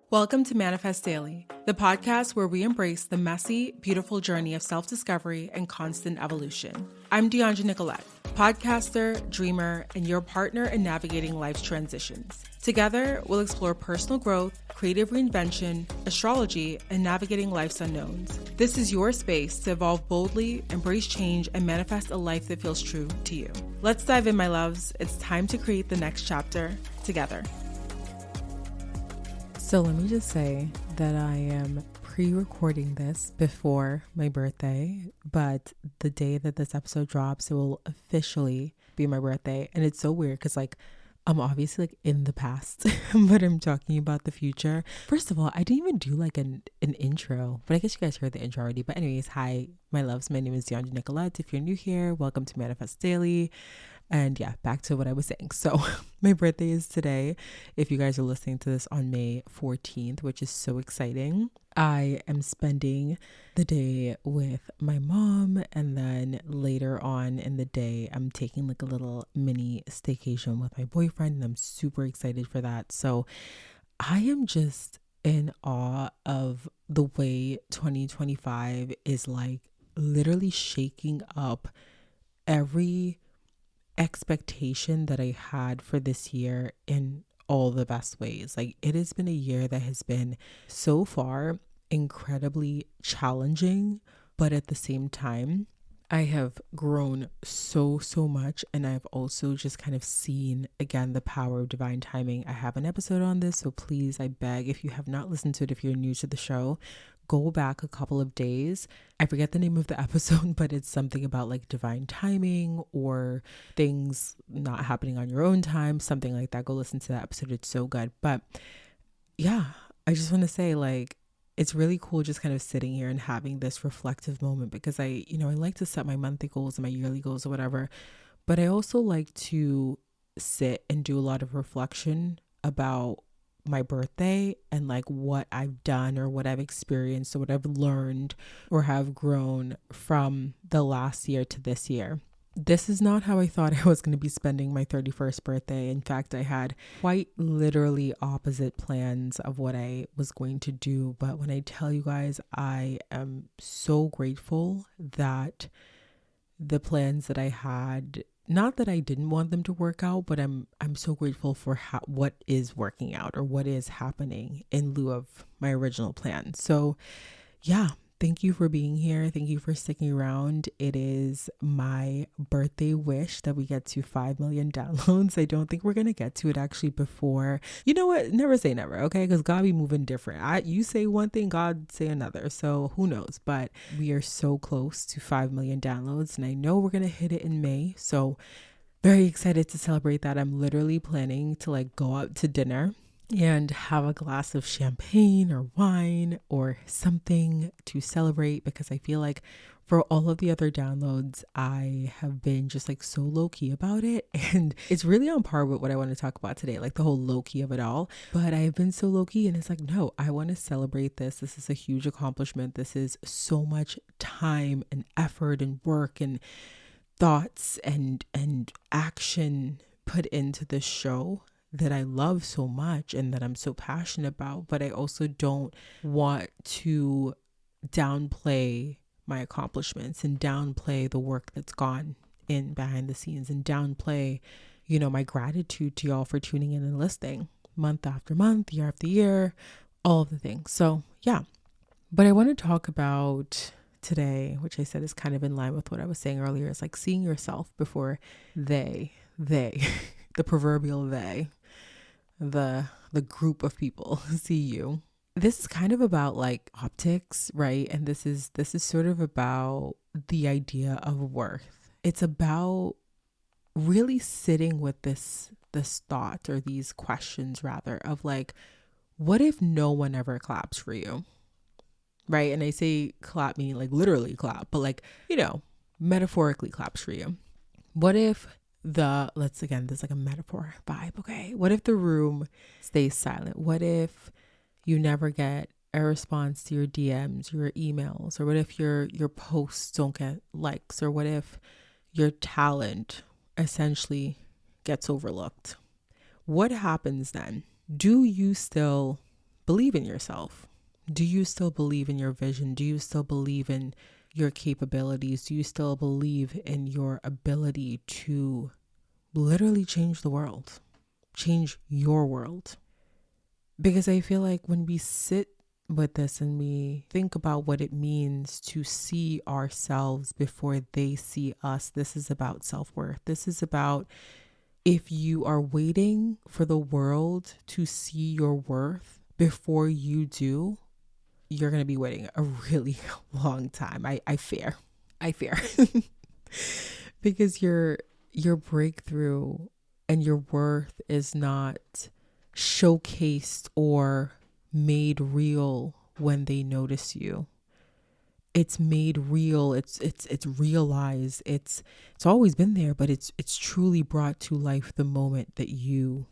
Welcome to Manifest Daily, the podcast where we embrace the messy, beautiful journey of self-discovery and constant evolution. I'm Dheandra Nicolette, podcaster, dreamer, and your partner in navigating life's transitions. Together, we'll explore personal growth, creative reinvention, astrology, and navigating life's unknowns. This is your space to evolve boldly, embrace change, and manifest a life that feels true to you. Let's dive in, my loves. It's time to create the next chapter together. So let me just say that I am pre-recording this before my birthday, but the day that this episode drops, it will officially be my birthday. And it's so weird because I'm obviously in the past, but I'm talking about the future. First of all, I didn't even do an intro, but I guess you guys heard the intro already. But anyways, hi, my loves. My name is Dheandra Nicolette. If you're new here, welcome to Manifest Daily. And yeah, back to what I was saying. So my birthday is today. If you guys are listening to this on May 14th, which is so exciting, I am spending the day with my mom. And then later on in the day, I'm taking a little mini staycation with my boyfriend. And I'm super excited for that. So I am just in awe of the way 2025 is literally shaking up every expectation that I had for this year in all the best ways. It has been a year that has been so far incredibly challenging, but at the same time, I have grown so much, and I've also just kind of seen again the power of divine timing. I have an episode on this, so please, I beg, if you have not listened to it, if you're new to the show, go back a couple of days. I forget the name of the episode, but it's something about divine timing or things not happening on your own time, something like that. Go listen to that episode. It's so good. But yeah, I just want to say it's really cool just kind of sitting here and having this reflective moment, because I like to set my monthly goals and my yearly goals or whatever, but I also like to sit and do a lot of reflection about my birthday and what I've done or what I've experienced or what I've learned or have grown from the last year to this year. This is not how I thought I was going to be spending my 31st birthday. In fact, I had quite literally opposite plans of what I was going to do. But when I tell you guys, I am so grateful that the plans that I had, not that I didn't want them to work out, but I'm so grateful for what is working out or what is happening in lieu of my original plan. So yeah, thank you for being here. Thank you for sticking around. It is my birthday wish that we get to 5 million downloads. I don't think we're going to get to it actually before. You know what? Never say never, okay? Because God be moving different. You say one thing, God say another. So who knows? But we are so close to 5 million downloads. And I know we're going to hit it in May. So very excited to celebrate that. I'm literally planning to go out to dinner and have a glass of champagne or wine or something to celebrate, because I feel for all of the other downloads, I have been just so low-key about it. And it's really on par with what I want to talk about today, the whole low-key of it all. But I've been so low-key, and it's no, I want to celebrate this. This is a huge accomplishment. This is so much time and effort and work and thoughts and action put into this show that I love so much and that I'm so passionate about. But I also don't want to downplay my accomplishments and downplay the work that's gone in behind the scenes and downplay, my gratitude to y'all for tuning in and listening month after month, year after year, all of the things. So yeah, but I want to talk about today, which I said is kind of in line with what I was saying earlier, is seeing yourself before they, the proverbial they, the group of people see you. This is kind of about optics, right? And this is sort of about the idea of worth. It's about really sitting with this thought, or these questions rather, of what if no one ever claps for you? Right? And I say clap meaning literally clap, but metaphorically claps for you. What if there's a metaphor vibe, okay? What if the room stays silent? What if you never get a response to your DMs, your emails, or what if your posts don't get likes, or what if your talent essentially gets overlooked? What happens then? Do you still believe in yourself? Do you still believe in your vision? Do you still believe in your capabilities? Do you still believe in your ability to literally change the world, change your world? Because I feel like when we sit with this and we think about what it means to see ourselves before they see us, this is about self-worth. This is about, if you are waiting for the world to see your worth before you do, you're going to be waiting a really long time. I fear. Because your breakthrough and your worth is not showcased or made real when they notice you. It's made real. It's realized. It's always been there, but it's truly brought to life the moment that you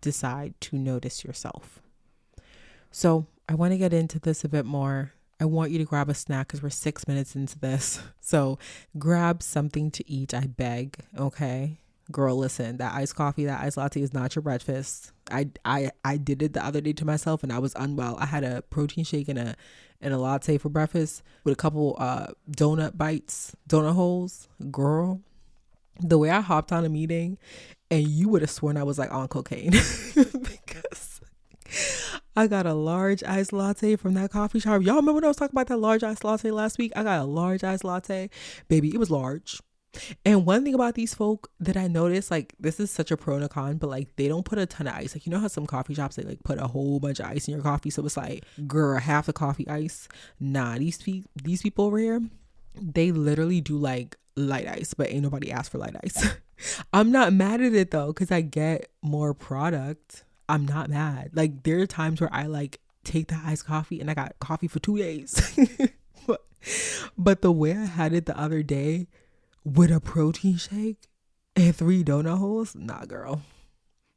decide to notice yourself. So I want to get into this a bit more. I want you to grab a snack because we're 6 minutes into this. So grab something to eat, I beg. Okay. Girl, listen, that iced coffee, that iced latte is not your breakfast. I did it the other day to myself and I was unwell. I had a protein shake and a latte for breakfast with a couple donut holes. Girl, the way I hopped on a meeting, and you would have sworn I was like on cocaine because I got a large iced latte from that coffee shop. Y'all remember when I was talking about that large iced latte last week? I got a large iced latte. Baby, it was large. And one thing about these folk that I noticed, like, this is such a pro and a con, but like they don't put a ton of ice. Like, you know how some coffee shops, they like put a whole bunch of ice in your coffee, so it's like, girl, half the coffee ice. Nah, these people over here, they literally do like light ice, but ain't nobody asked for light ice. I'm not mad at it though, because I get more product. I'm not mad. Like, there are times where I like take the iced coffee and I got coffee for 2 days. but the way I had it the other day with a protein shake and 3 donut holes, nah, girl,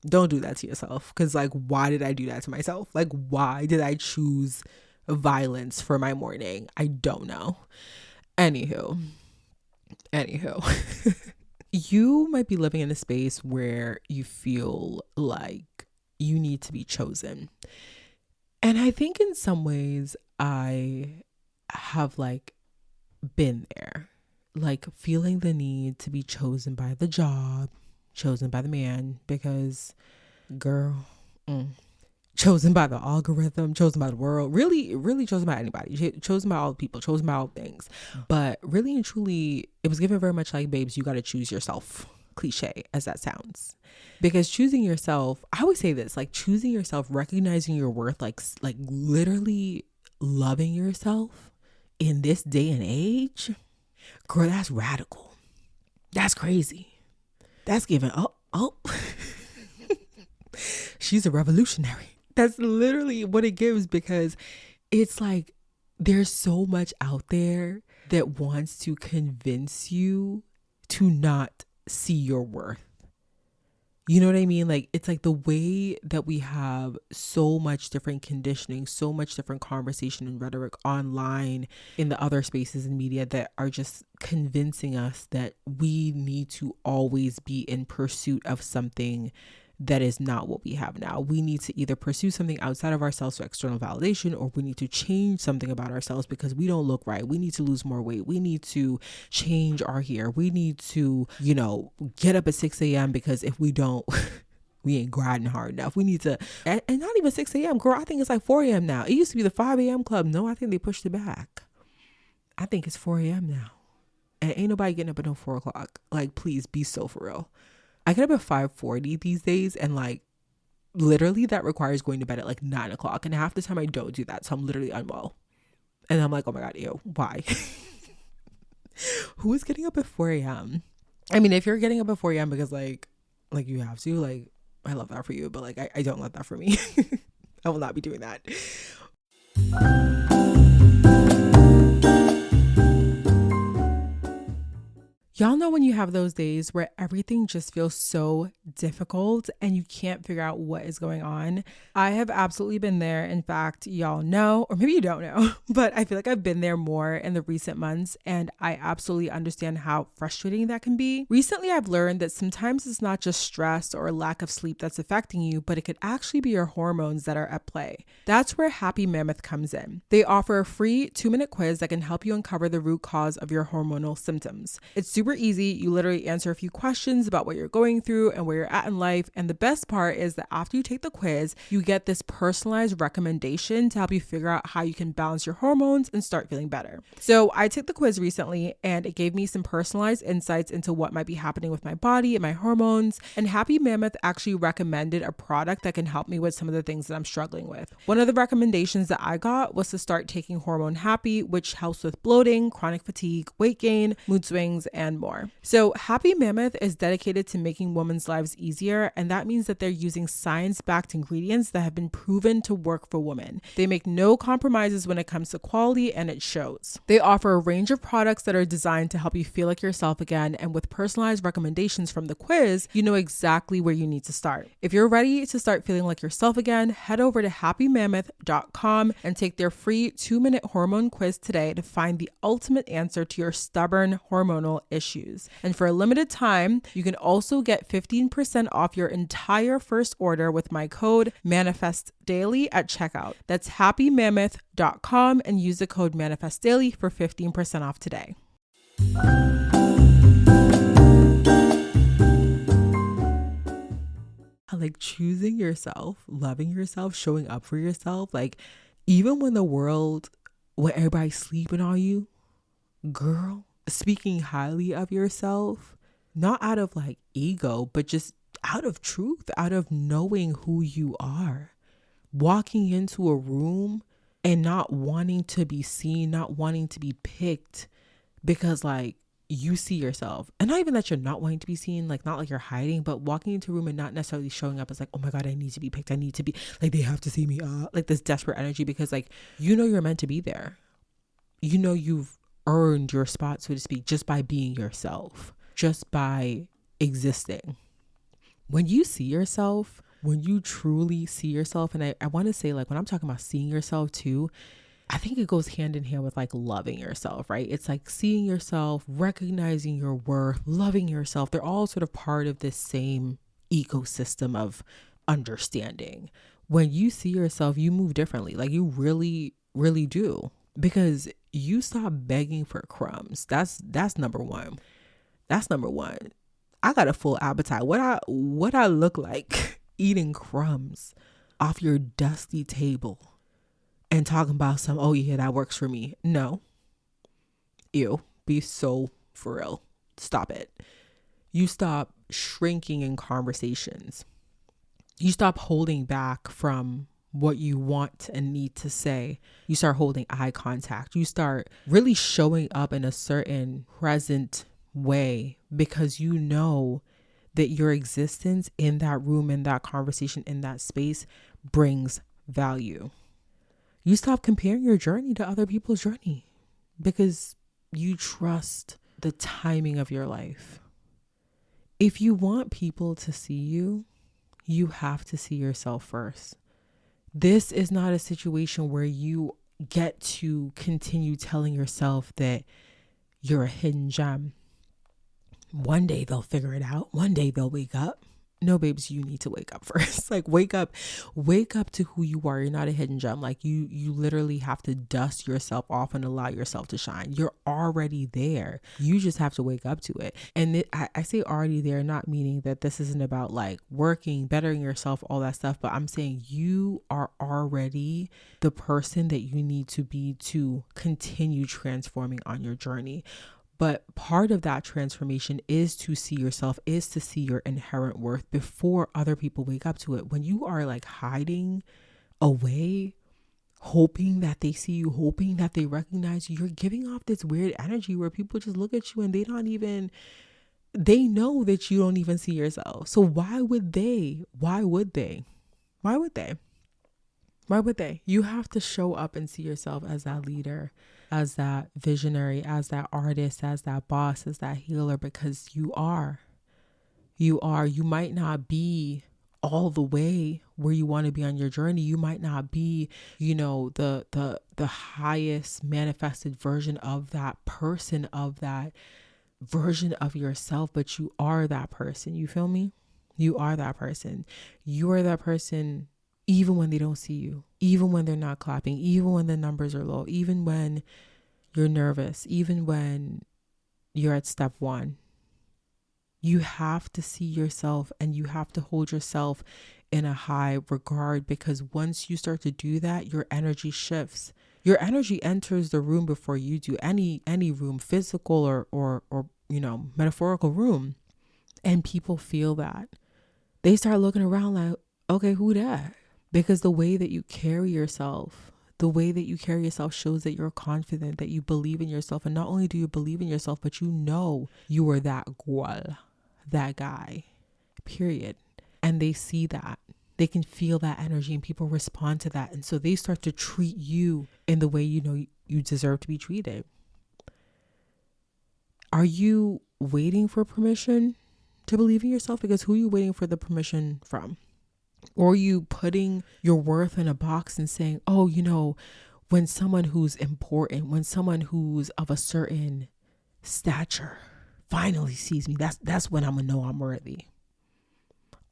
don't do that to yourself. Because like, why did I do that to myself? Like, why did I choose violence for my morning? I don't know. Anywho, you might be living in a space where you feel like you need to be chosen. And I think in some ways I have like been there, like feeling the need to be chosen by the job, chosen by the man, because girl, chosen by the algorithm, chosen by the world, really chosen by anybody, chosen by all the people, chosen by all things. But really and truly, it was given very much like, babes, you got to choose yourself. Cliche as that sounds, because choosing yourself, I always say this, like choosing yourself, recognizing your worth, like literally loving yourself in this day and age, girl, that's radical. That's crazy. That's giving oh she's a revolutionary. That's literally what it gives, because it's like there's so much out there that wants to convince you to not see your worth. You know what I mean? Like, it's like the way that we have so much different conditioning, so much different conversation and rhetoric online in the other spaces in media that are just convincing us that we need to always be in pursuit of something that is not what we have now. We need to either pursue something outside of ourselves for external validation, or we need to change something about ourselves because we don't look right. We need to lose more weight. We need to change our hair. We need to, get up at 6 a.m. because if we don't, we ain't grinding hard enough. We need to, and not even 6 a.m. Girl, I think it's like 4 a.m. now. It used to be the 5 a.m. club. No, I think they pushed it back. I think it's 4 a.m. now. And ain't nobody getting up at no 4 o'clock. Like, please be so for real. I get up at 5:40 these days, and like literally that requires going to bed at like 9 o'clock. And half the time I don't do that. So I'm literally unwell. And I'm like, oh my God, ew, why? Who is getting up at 4 a.m.? I mean, if you're getting up at 4 a.m. because like you have to, like, I love that for you. But like, I don't love that for me. I will not be doing that. Y'all know when you have those days where everything just feels so difficult and you can't figure out what is going on? I have absolutely been there. In fact, y'all know, or maybe you don't know, but I feel like I've been there more in the recent months, and I absolutely understand how frustrating that can be. Recently, I've learned that sometimes it's not just stress or lack of sleep that's affecting you, but it could actually be your hormones that are at play. That's where Happy Mammoth comes in. They offer a free 2-minute quiz that can help you uncover the root cause of your hormonal symptoms. It's super easy. You literally answer a few questions about what you're going through and where you're at in life. And the best part is that after you take the quiz, you get this personalized recommendation to help you figure out how you can balance your hormones and start feeling better. So I took the quiz recently and it gave me some personalized insights into what might be happening with my body and my hormones. And Happy Mammoth actually recommended a product that can help me with some of the things that I'm struggling with. One of the recommendations that I got was to start taking Hormone Happy, which helps with bloating, chronic fatigue, weight gain, mood swings, and more. So Happy Mammoth is dedicated to making women's lives easier, and that means that they're using science-backed ingredients that have been proven to work for women. They make no compromises when it comes to quality, and it shows. They offer a range of products that are designed to help you feel like yourself again, and with personalized recommendations from the quiz, you know exactly where you need to start. If you're ready to start feeling like yourself again, head over to happymammoth.com and take their free 2-minute hormone quiz today to find the ultimate answer to your stubborn hormonal issues. And for a limited time, you can also get 15% off your entire first order with my code ManifestDaily at checkout. That's happymammoth.com and use the code ManifestDaily for 15% off today. Like choosing yourself, loving yourself, showing up for yourself, like even when everybody's sleeping on you, girl, speaking highly of yourself, not out of like ego, but just out of truth, out of knowing who you are. Walking into a room and not wanting to be seen, not wanting to be picked because like you see yourself, and not even that you're not wanting to be seen, like not like you're hiding, but walking into a room and not necessarily showing up as like, oh my God, I need to be picked. I need to be like, they have to see me, like this desperate energy, because like, you know, you're meant to be there. You know, you've earned your spot, so to speak, just by being yourself, just by existing. When you see yourself, when you truly see yourself, and I want to say like, when I'm talking about seeing yourself too, I think it goes hand in hand with like loving yourself, right? It's like seeing yourself, recognizing your worth, loving yourself. They're all sort of part of this same ecosystem of understanding. When you see yourself, you move differently. Like you really, really do, because you stop begging for crumbs. That's number one. That's number one. I got a full appetite. What I look like eating crumbs off your dusty table and talking about some, oh yeah, that works for me. No. Ew. Be so for real. Stop it. You stop shrinking in conversations. You stop holding back from what you want and need to say. You start holding eye contact. You start really showing up in a certain present way, because you know that your existence in that room, in that conversation, in that space brings value. You stop comparing your journey to other people's journey because you trust the timing of your life. If you want people to see you, you have to see yourself first. This is not a situation where you get to continue telling yourself that you're a hidden gem. One day they'll figure it out. One day they'll wake up. No, babes, you need to wake up first. Like wake up to who you are. You're not a hidden gem. Like you literally have to dust yourself off and allow yourself to shine. You're already there. You just have to wake up to it. And I say already there, not meaning that this isn't about like working, bettering yourself, all that stuff. But I'm saying you are already the person that you need to be to continue transforming on your journey. But part of that transformation is to see yourself, is to see your inherent worth before other people wake up to it. When you are like hiding away, hoping that they see you, hoping that they recognize you, you're giving off this weird energy where people just look at you and they know that you don't even see yourself. So why would they? You have to show up and see yourself as that leader, as that visionary, as that artist, as that boss, as that healer, because you are. You might not be all the way where you want to be on your journey. You might not be, the highest manifested version of that person, of that version of yourself, but you are that person. You feel me? You are that person. You are that person even when they don't see you, even when they're not clapping, even when the numbers are low, even when you're nervous, even when you're at step one. You have to see yourself and you have to hold yourself in a high regard, because once you start to do that, your energy shifts. Your energy enters the room before you do, any room, physical or metaphorical room, and people feel that. They start looking around like, okay, who that? Because the way that you carry yourself, shows that you're confident, that you believe in yourself. And not only do you believe in yourself, but you know you are that girl, that guy, period. And they see that. They can feel that energy and people respond to that. And so they start to treat you in the way you deserve to be treated. Are you waiting for permission to believe in yourself? Because who are you waiting for the permission from? Or are you putting your worth in a box and saying, oh, when someone who's important, when someone who's of a certain stature finally sees me, that's when I'm gonna know I'm worthy.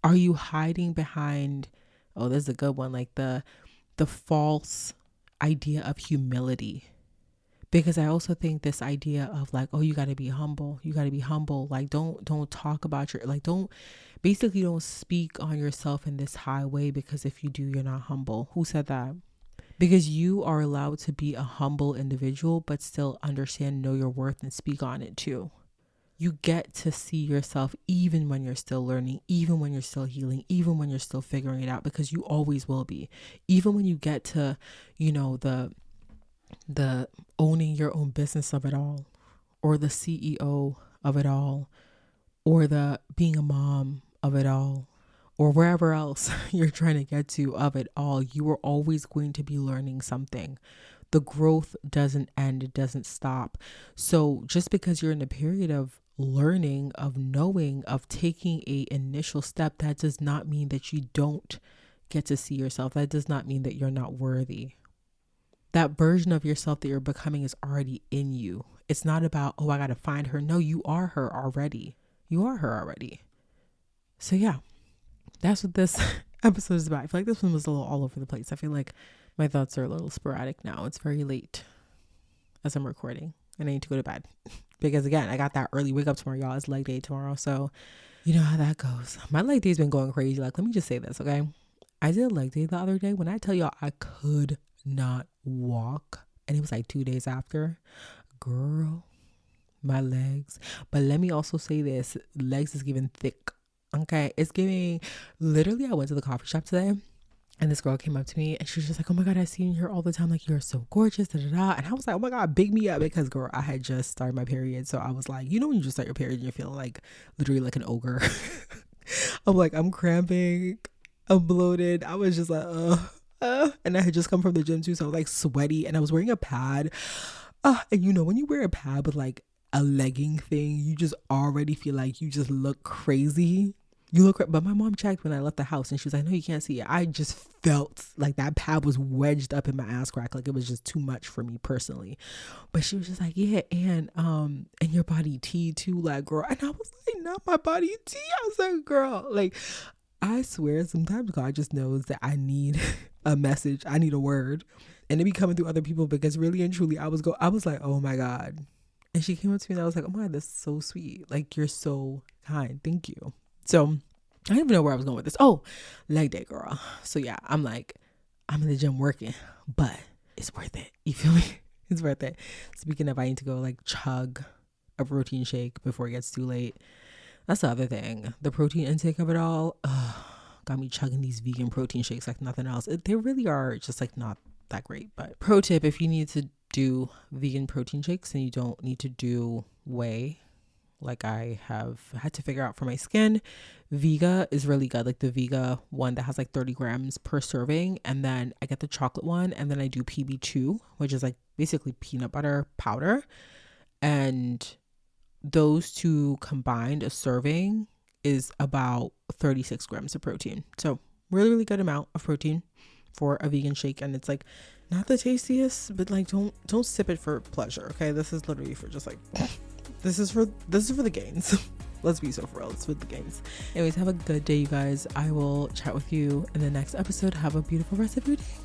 Are you hiding behind, oh, this is a good one, like the false idea of humility? Because I also think this idea of like, oh, you got to be humble. Like, don't talk about don't speak on yourself in this high way, because if you do, you're not humble. Who said that? Because you are allowed to be a humble individual, but still understand, know your worth, and speak on it too. You get to see yourself even when you're still learning, even when you're still healing, even when you're still figuring it out, because you always will be. Even when you get to, the owning your own business of it all, or the CEO of it all, or the being a mom of it all, or wherever else you're trying to get to of it all, you are always going to be learning something. The growth doesn't end, it doesn't stop. So just because you're in a period of learning, of knowing, of taking a initial step, that does not mean that you don't get to see yourself. That does not mean that you're not worthy. That version of yourself that you're becoming is already in you. It's not about, oh, I got to find her. No, you are her already. You are her already. So yeah, that's what this episode is about. I feel like this one was a little all over the place. I feel like my thoughts are a little sporadic now. It's very late as I'm recording and I need to go to bed. Because again, I got that early wake up tomorrow, y'all. It's leg day tomorrow. So you know how that goes. My leg day's been going crazy. Like, let me just say this, okay? I did a leg day the other day. When I tell y'all I could not walk, and it was like 2 days after, girl, my legs. But let me also say this, legs is giving thick. Okay, it's giving. Literally, I went to the coffee shop today and this girl came up to me and she was just like, oh my God, I see you here all the time, like you're so gorgeous, da, da, da. And I was like, oh my God, big me up, because girl, I had just started my period. So I was like, when you just start your period and you're feeling like literally like an ogre. I'm like, I'm cramping, I'm bloated. I was just like, and I had just come from the gym too, so I was like sweaty and I was wearing a pad. And when you wear a pad with like a legging thing, you just already feel like you just look crazy. But my mom checked when I left the house and she was like, no, you can't see it. I just felt like that pad was wedged up in my ass crack. Like it was just too much for me personally. But she was just like, yeah, and your body T too, like, girl. And I was like, not my body T. I was like, girl, like, I swear sometimes God just knows that I need a message. I need a word. And it be coming through other people, because really and truly I was like, oh my God. And she came up to me and I was like, oh my God, that's so sweet. Like, you're so kind. Thank you. So I don't even know where I was going with this. Oh, leg day, girl. So yeah, I'm in the gym working, but it's worth it. You feel me? It's worth it. Speaking of, I need to go like chug a protein shake before it gets too late. That's the other thing. The protein intake of it all got me chugging these vegan protein shakes like nothing else. They really are just like not that great. But pro tip, if you need to do vegan protein shakes and you don't need to do whey, like I have had to figure out for my skin. Vega is really good, like the Vega one that has like 30 grams per serving, and then I get the chocolate one, and then I do PB2, which is like basically peanut butter powder, and those two combined, a serving is about 36 grams of protein. So really good amount of protein for a vegan shake. And it's like not the tastiest, but like don't sip it for pleasure, okay? This is literally for just like this is for the gains. Let's be so for real, it's with the gains. Anyways, have a good day, you guys. I will chat with you in the next episode. Have a beautiful rest of your day.